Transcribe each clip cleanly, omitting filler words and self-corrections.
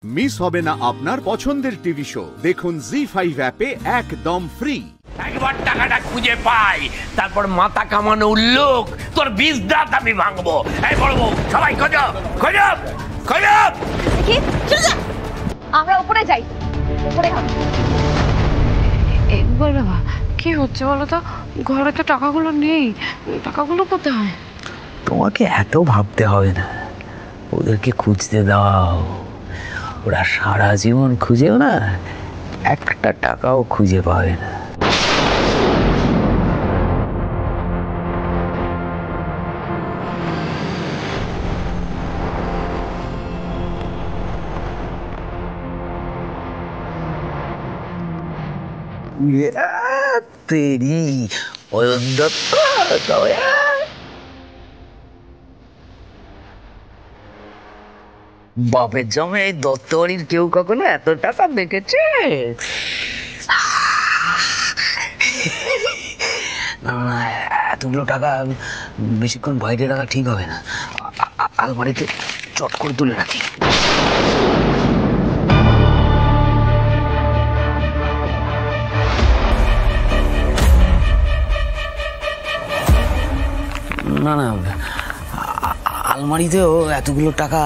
Miss হবে না আপনার পছন্দের টিভি শো। দেখুন জি5 অ্যাপে একদম ফ্রি। একবার টাকাটা খুঁজে পাই, তারপর মাথা কামানো লোক তোর বীজ দাঁত আমি ভাঙবো। এই বলবো সবাই খোঁজো খোঁজো খোঁজো। আমরা উপরে যাই, উপরে একবার বাবা কি হচ্ছে বলো তো? ঘরে তো টাকাগুলো নেই, টাকাগুলো কোথায়? তোমাকে এত ভাবতে হবে না, ওদেরকে খুঁজতে দাও। ওরা সারা জীবন খুঁজেও না একটা টাকাও খুঁজে পাবে না। তেরি বাপের জমে এই দত্তবাড়ির কেউ কখনো এত টাকা দেখেছে? এতগুলো টাকা বেশিক্ষণ বাইরে রাখা ঠিক হবে না, আলমারিতে চট করে তুলে রাখি। না না, আলমারিতেও এতগুলো টাকা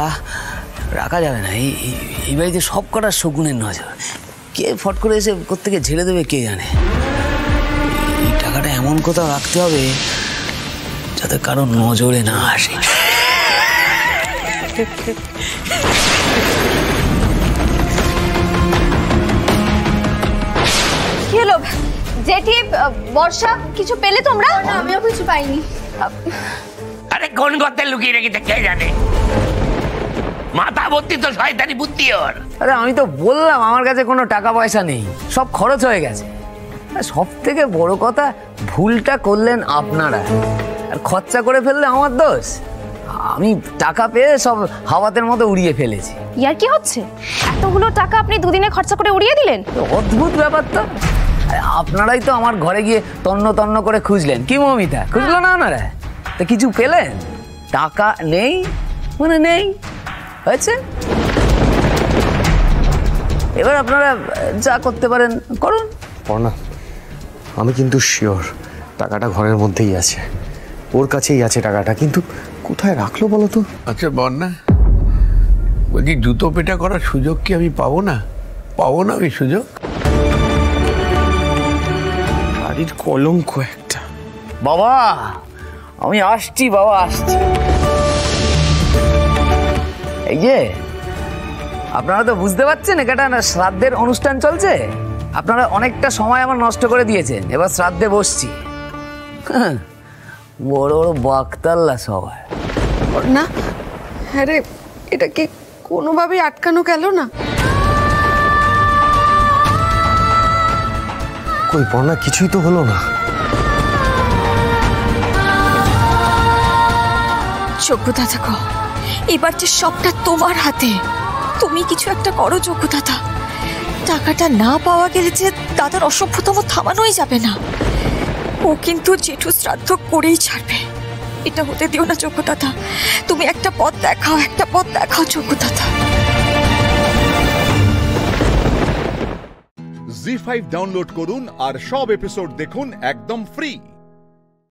রাখা যাবে না। এই বাড়িতে সব কটা শকুনের নজর, কে ফট করে এসে কোত্থেকে ঝেড়ে দেবে কে জানে। এই টাকাটা এমন কোথাও রাখতে হবে যাতে কারো নজরে না আসে। কি হলো জেঠি, বর্ষা, কিছু পেলে তোমরা? না, আমিও কিছু পাইনি। আরে কোন গর্তে লুকিয়ে রেখেছে কে জানে, মাথা ভর্তি তো শয়তানি বুদ্ধি ওর। আরে আমি তো বললাম আমার কাছে কোনো টাকা পয়সা নেই, সব খরচ হয়ে গেছে। সব থেকে বড় কথা, ভুলটা করলেন আপনারা, আর খরচা করে ফেললে আমার দোষ। আমি টাকা পেয়ে সব হাওয়াতের মতো উড়িয়ে ফেলেছি। ইয়ার কি হচ্ছে? এতগুলো টাকা আপনি দুদিনে খরচা করে উড়িয়ে দিলেন? অদ্ভুত ব্যাপার তো। আপনারাই তো আমার ঘরে গিয়ে তন্ন তন্ন করে খুঁজলেন, কি মমিতা খুঁজলো না আপনারা? তো কিছু পেলেন? টাকা নেই মানে নেই, হয়েছে। এবার আপনারা যা করতে পারেন করুন। পর্ণা, আমি কিন্তু শিওর টাকাটা ঘরের মধ্যেই আছে, ওর কাছেই আছে টাকাটা, কিন্তু কোথায় রাখলো বলো তো? আচ্ছা বন্যা, বলছি জুতো পেটা করার সুযোগ কি আমি পাবো না? পাবো না আমি সুযোগ? বাড়ির কলঙ্ক একটা। বাবা আমি আসছি, বাবা আসছি। এই যে আপনারা তো বুঝতে পারছেন এটা শ্রাদ্ধের অনুষ্ঠান চলছে, আপনারা অনেকটা সময় আমার নষ্ট করে দিয়েছেন, এবার শ্রাদ্ধে বসছি। বড় বড় বাকতাল্লা সবাই না হ্যাঁ রে, এটা কি কোনোভাবেই আটকানো গেল না? কই পর্ণা, কিছুই তো হলো না। যোগ্যতা দেখো, এবার যে সবটা তোমার হাতে, তুমি কিছু একটা করো যোগ্যতা। টাকাটা না পাওয়া গেলে যে দাদার অসভ্যতম থামানোই যাবে না, ও কিন্তু জেঠু শ্রাদ্ধ করেই ছাড়বে। এটা হতে দিও না যোগ্যতা, তুমি একটা পথ দেখাও, একটা পথ দেখাও যোগ্যতা। জি5 ডাউনলোড করুন আর সব এপিসোড দেখুন একদম ফ্রি।